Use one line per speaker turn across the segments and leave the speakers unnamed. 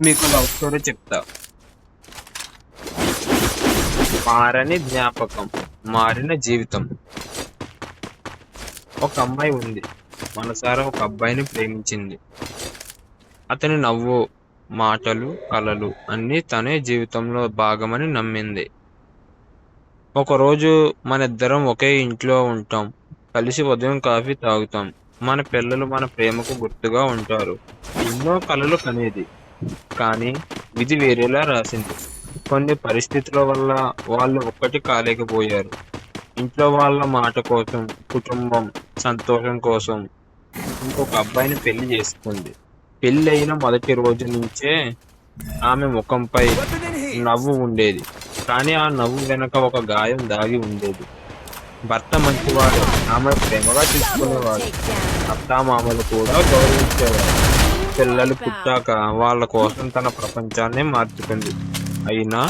మీకు love story చెప్తా. మారని జ్ఞాపకం, మారిన జీవితం. ఒక అమ్మాయి ఉంది, మనసారా ఒక అబ్బాయిని ప్రేమించింది. అతని నవ్వు, మాటలు, కలలు అన్నీ తనే జీవితంలో భాగమని నమ్మింది. ఒకరోజు మనిద్దరం ఒకే ఇంట్లో ఉంటాం, కలిసి ఉదయం కాఫీ తాగుతాం. మన పిల్లలు మన ప్రేమకు గుర్తుగా ఉంటారు. ఎన్నో కలలు కనేది, కానీ విధి వేరేలా రాసింది. కొన్ని పరిస్థితుల వల్ల వాళ్ళు ఒక్కటి కాలేకపోయారు. ఇంట్లో వాళ్ళ మాట కోసం, కుటుంబం సంతోషం కోసం ఇంకొక అబ్బాయిని పెళ్లి చేసుకుంది. పెళ్లి అయిన మొదటి రోజు నుంచే ఆమె ముఖంపై నవ్వు ఉండేది, కానీ ఆ నవ్వు వెనక ఒక గాయం దాగి ఉండేది. భర్త మంచివాడు, ఆమె ప్రేమగా చూసుకునేవాడు, అత్తామామలు కూడా గౌరవించేవారు. పిల్లలు పుట్టాక వాళ్ళ కోసం తన ప్రపంచాన్నే మార్చుకుంది. అయినా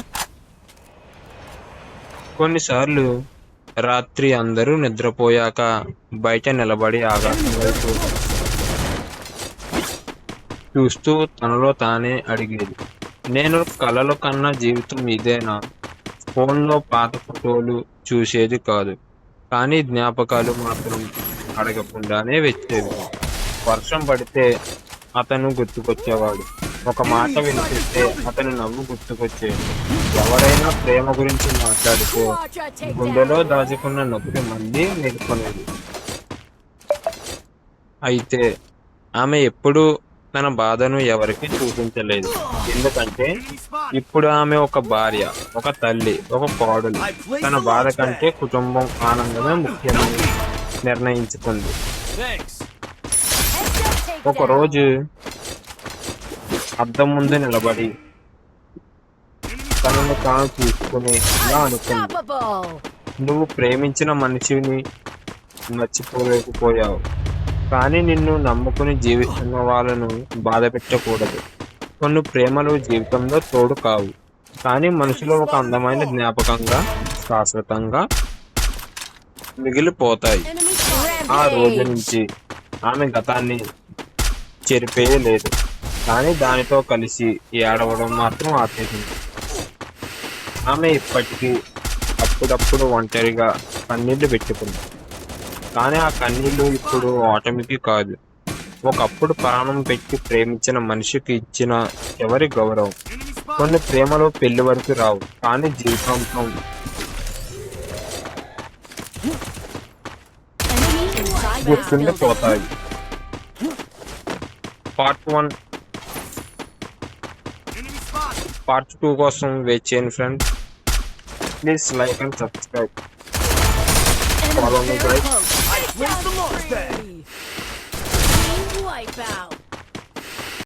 కొన్నిసార్లు రాత్రి అందరూ నిద్రపోయాక బయట నిలబడి ఆకాశం వైపు చూస్తూ తనలో తానే అడిగేది, నేను కలలు కన్నా జీవితం ఇదేనా? ఫోన్లో పాత ఫోటోలు చూసేది కాదు, కానీ జ్ఞాపకాలు మాత్రం అడగకుండానే వచ్చేవి. వర్షం పడితే అతను గుర్తుకొచ్చేవాడు, ఒక మాట వినిపిస్తే అతని నవ్వు గుర్తుకొచ్చేది. ఎవరైనా ప్రేమ గురించి మాట్లాడితే గుండెలో దాచుకున్న నొప్పి మళ్ళీ మేల్కొనేది. అయితే ఆమె ఎప్పుడూ తన బాధను ఎవరికీ చూపించలేదు, ఎందుకంటే ఇప్పుడు ఆమె ఒక భార్య, ఒక తల్లి, ఒక కోడలు. తన బాధ కంటే కుటుంబం ఆనందమే ముఖ్యమని నిర్ణయించుకుంది. ఒకరోజు అద్దం ముందు నిలబడి తనను తాను చూసుకుని ఇలా అనుకుంది, నువ్వు ప్రేమించిన మనిషిని మర్చిపోలేకపోయావు, కానీ నిన్ను నమ్ముకుని జీవిస్తున్న వాళ్ళను బాధ పెట్టకూడదు. కొన్ని ప్రేమలు జీవితంలో తోడు కావు, కానీ మనసులో ఒక అందమైన జ్ఞాపకంగా శాశ్వతంగా మిగిలిపోతాయి. ఆ రోజు నుంచి ఆమె గతాన్ని చెరిపేయలేదు, కానీ దానితో కలిసి ఏడవడం మాత్రం ఆపేసింది. ఆమె ఇప్పటికీ అప్పుడప్పుడు ఒంటరిగా కన్నీళ్లు పెట్టుకుంది, కానీ ఆ కన్నీళ్లు ఇప్పుడు ఓటమికి కాదు, ఒకప్పుడు ప్రాణం పెట్టి ప్రేమించిన మనిషికి ఇచ్చిన ఎవరి గౌరవం. కొన్ని ప్రేమలు పెళ్లి వరకు రావు, కానీ జీవితాంతం గుర్తుండిపోతాయి. పార్ట్ 1, పార్ట్ 2 కోసం వెయిట్ చేయండి friends. Please like and subscribe. Follow me guys.